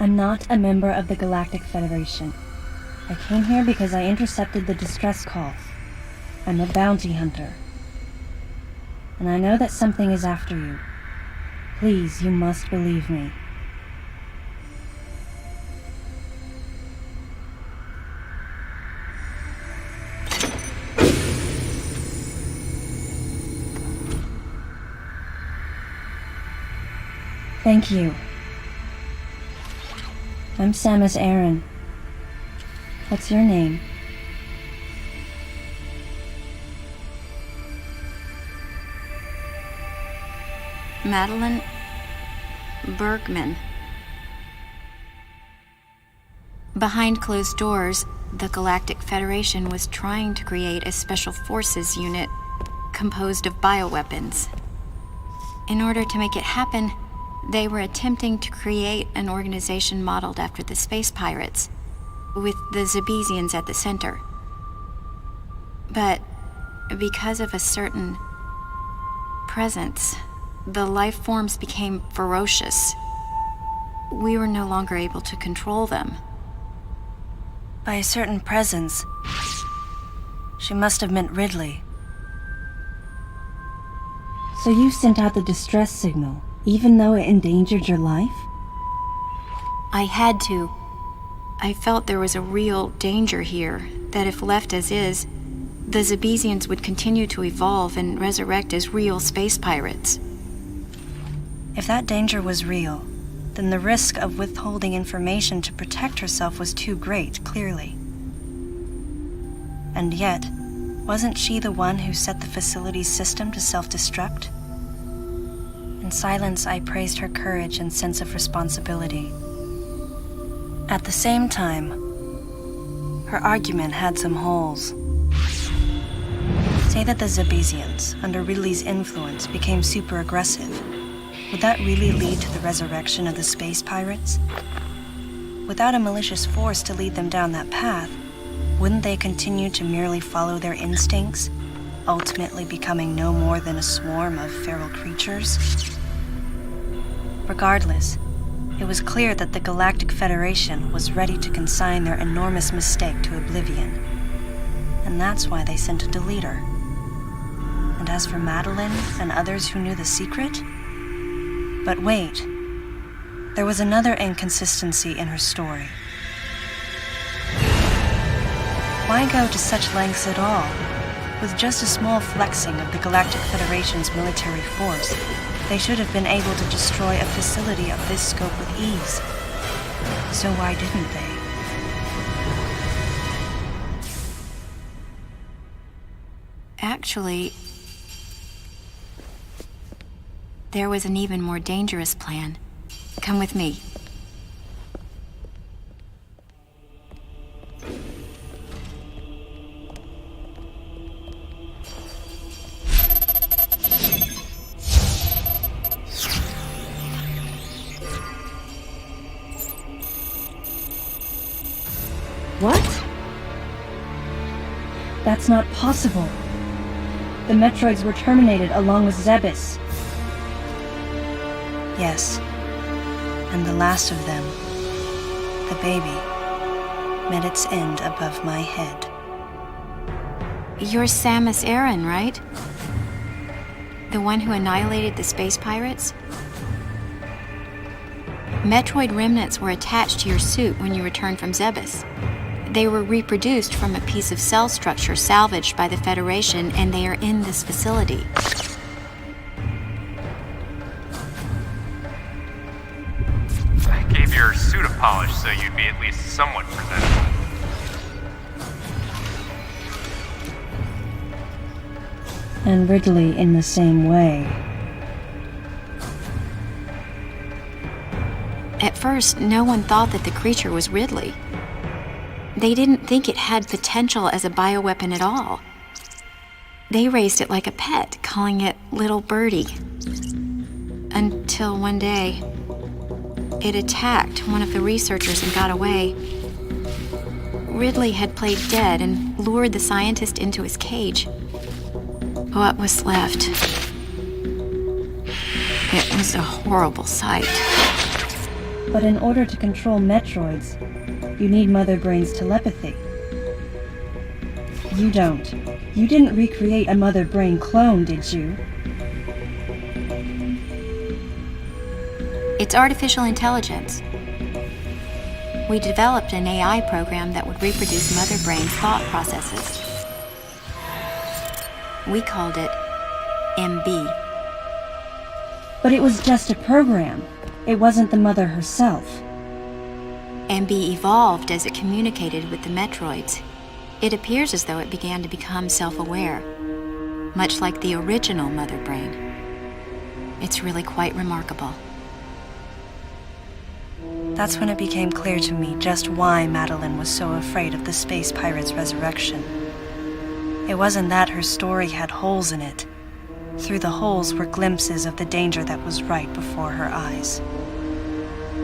I'm not a member of the Galactic Federation. I came here because I intercepted the distress call. I'm a bounty hunter. And I know that something is after you. Please, you must believe me. Thank you. I'm Samus Aran. What's your name? Madeline Bergman. Behind closed doors, the Galactic Federation was trying to create a special forces unit composed of bioweapons. In order to make it happen, they were attempting to create an organization modeled after the space pirates, with the Zebesians at the center. But because of a certain presence, the life forms became ferocious. We were no longer able to control them. By a certain presence, she must have meant Ridley. So you sent out the distress signal, even though it endangered your life? I had to. I felt there was a real danger here, that if left as is, the Zebesians would continue to evolve and resurrect as real space pirates. If that danger was real, then the risk of withholding information to protect herself was too great, clearly. And yet, wasn't she the one who set the facility's system to self-destruct? In silence, I praised her courage and sense of responsibility. At the same time, her argument had some holes. Say that the Zebesians, under Ridley's influence, became super aggressive. Would that really lead to the resurrection of the space pirates? Without a malicious force to lead them down that path, wouldn't they continue to merely follow their instincts, ultimately becoming no more than a swarm of feral creatures? Regardless, it was clear that the Galactic Federation was ready to consign their enormous mistake to oblivion. And that's why they sent a deleter. And as for Madeline and others who knew the secret? But wait, there was another inconsistency in her story. Why go to such lengths at all? With just a small flexing of the Galactic Federation's military force, they should have been able to destroy a facility of this scope with ease. So why didn't they? Actually, there was an even more dangerous plan. Come with me. What? That's not possible. The Metroids were terminated along with Zebes. Yes. And the last of them, the baby, met its end above my head. You're Samus Aran, right? The one who annihilated the space pirates? Metroid remnants were attached to your suit when you returned from Zebes. They were reproduced from a piece of cell structure salvaged by the Federation, and they are in this facility. I gave your suit a polish so you'd be at least somewhat presentable. And Ridley in the same way. At first, no one thought that the creature was Ridley. They didn't think it had potential as a bioweapon at all. They raised it like a pet, calling it Little Birdie. Until one day, it attacked one of the researchers and got away. Ridley had played dead and lured the scientist into his cage. What was left? It was a horrible sight. But in order to control Metroids, you need Mother Brain's telepathy. You don't. You didn't recreate a Mother Brain clone, did you? It's artificial intelligence. We developed an AI program that would reproduce Mother Brain's thought processes. We called it MB. But it was just a program. It wasn't the Mother herself. MB evolved as it communicated with the Metroids. It appears as though it began to become self-aware, much like the original Mother Brain. It's really quite remarkable. That's when it became clear to me just why Madeline was so afraid of the space pirate's resurrection. It wasn't that her story had holes in it. Through the holes were glimpses of the danger that was right before her eyes.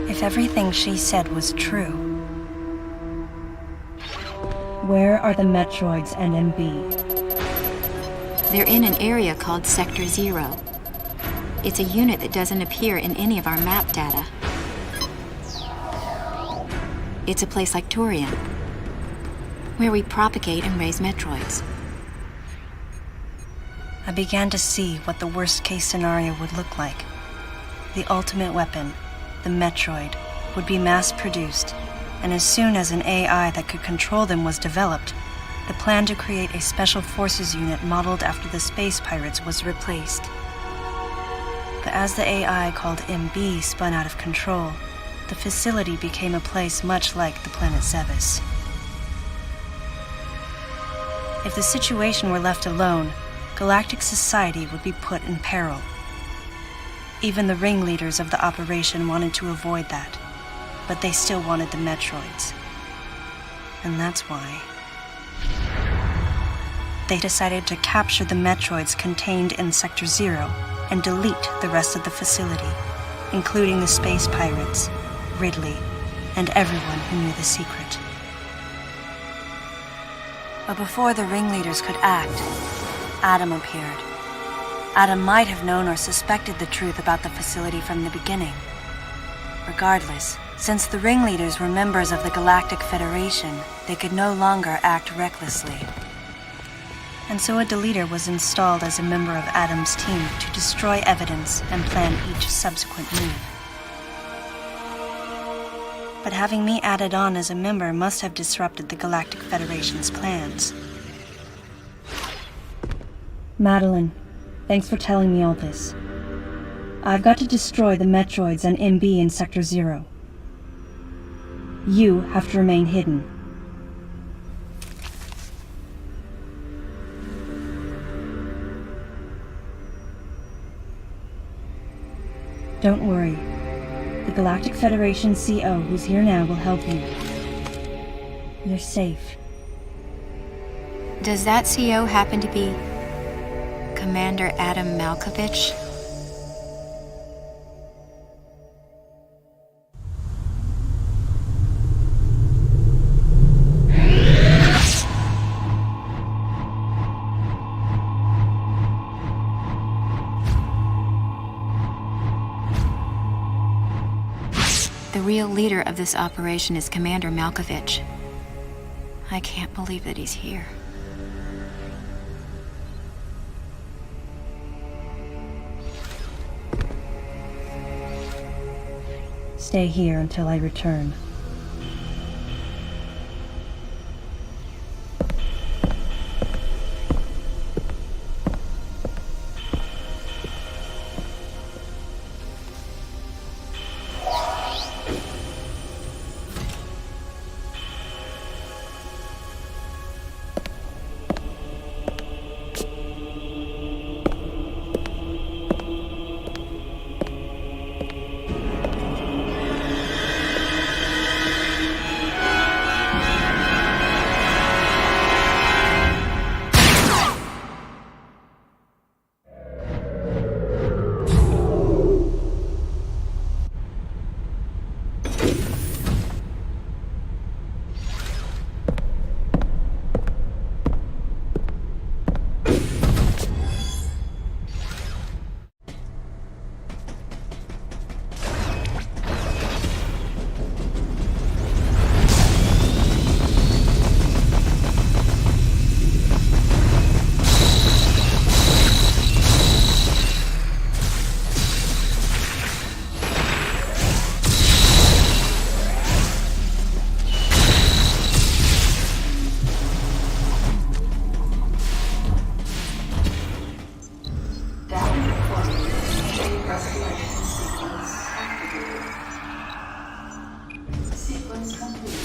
If everything she said was true, where are the Metroids and MB? They're in an area called Sector 0. It's a unit that doesn't appear in any of our map data. It's a place like Turian, where we propagate and raise Metroids. I began to see what the worst-case scenario would look like. The ultimate weapon, the Metroid, would be mass-produced, and as soon as an AI that could control them was developed, the plan to create a special forces unit modeled after the space pirates was replaced. But as the AI called MB spun out of control, the facility became a place much like the planet Zevis. If the situation were left alone, galactic society would be put in peril. Even the ringleaders of the operation wanted to avoid that, but they still wanted the Metroids. And that's why they decided to capture the Metroids contained in Sector 0 and delete the rest of the facility, including the space pirates, Ridley, and everyone who knew the secret. But before the ringleaders could act, Adam appeared. Adam might have known or suspected the truth about the facility from the beginning. Regardless, since the ringleaders were members of the Galactic Federation, they could no longer act recklessly. And so a deleter was installed as a member of Adam's team to destroy evidence and plan each subsequent move. But having me added on as a member must have disrupted the Galactic Federation's plans. Madeline, thanks for telling me all this. I've got to destroy the Metroids and MB in Sector 0. You have to remain hidden. Don't worry. The Galactic Federation CO who's here now will help you. You're safe. Does that CO happen to be Commander Adam Malkovich? The real leader of this operation is Commander Malkovich. I can't believe that he's here. Stay here until I return. Restoration sequence activated. Sequence complete.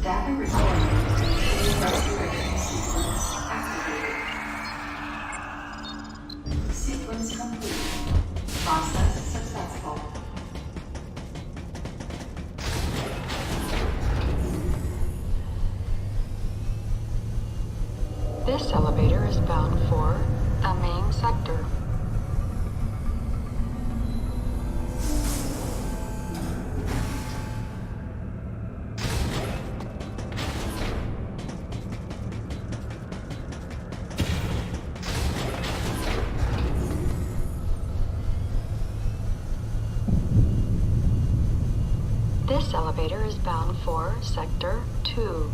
Data recorded. Restoration sequence activated. Sequence complete. Process successful. This elevator is bound for the main sector. This elevator is bound for Sector 2.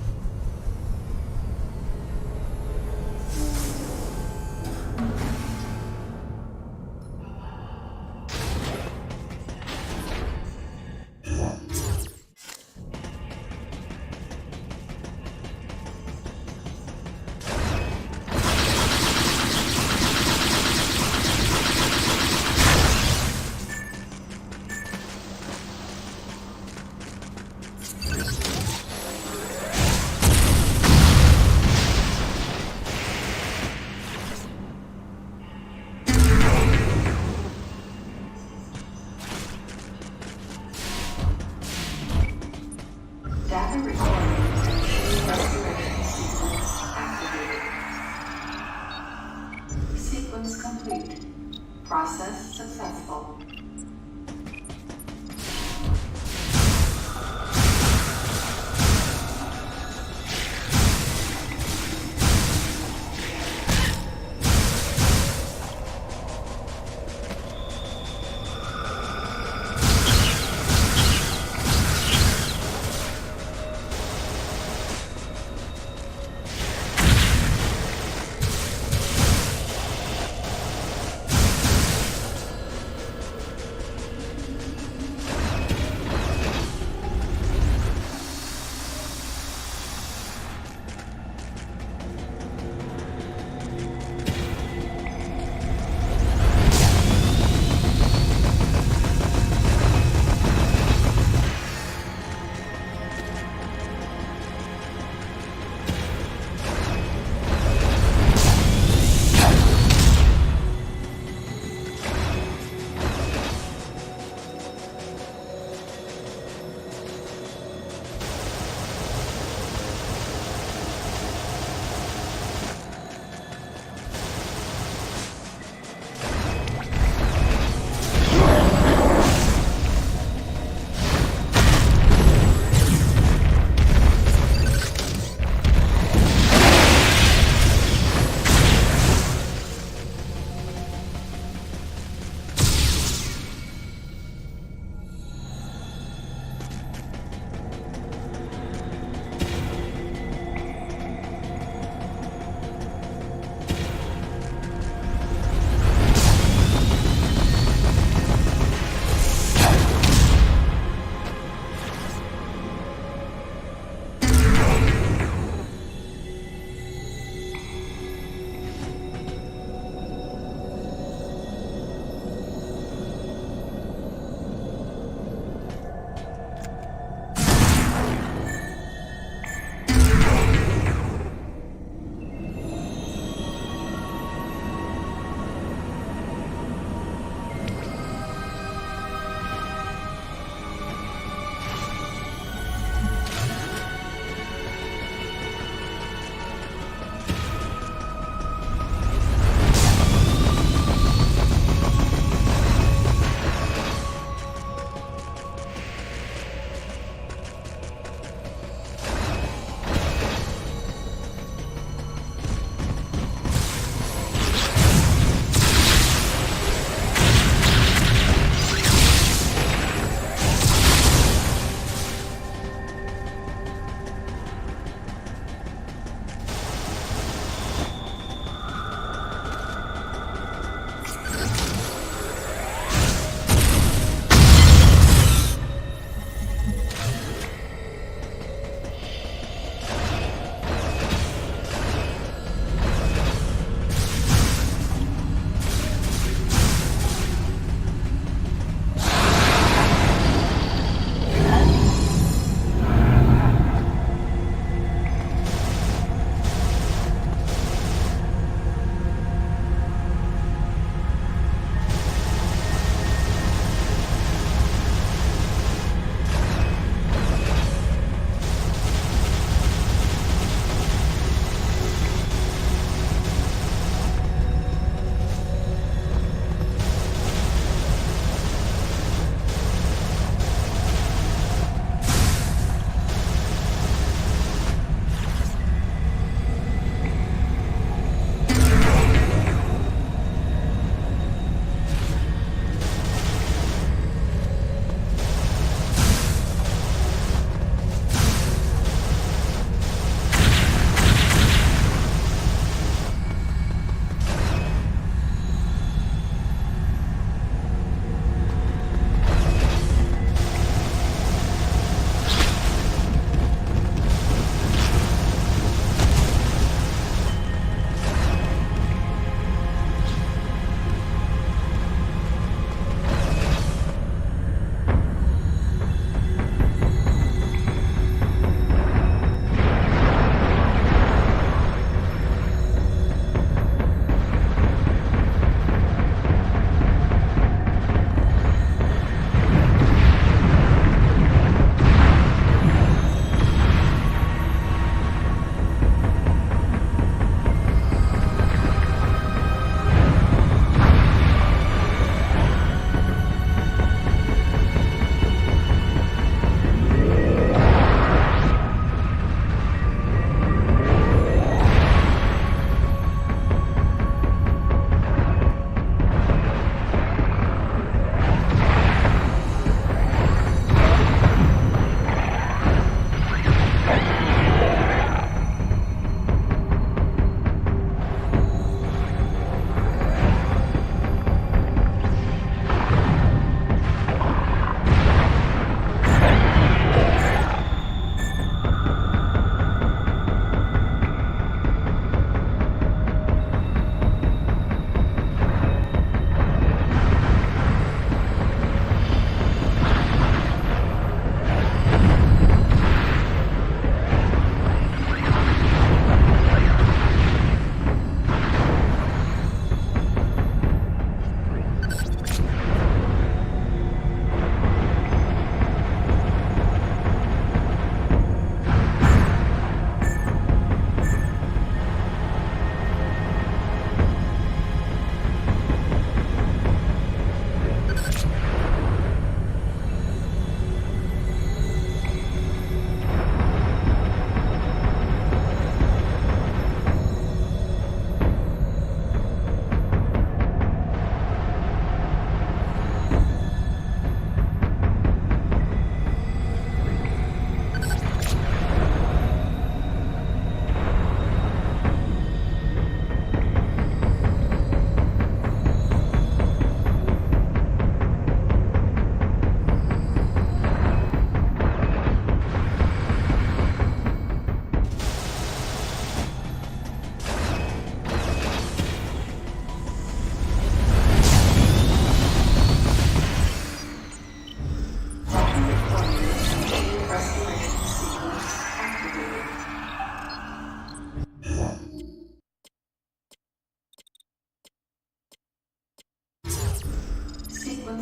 successful.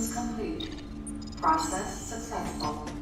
Sequence complete. Process successful.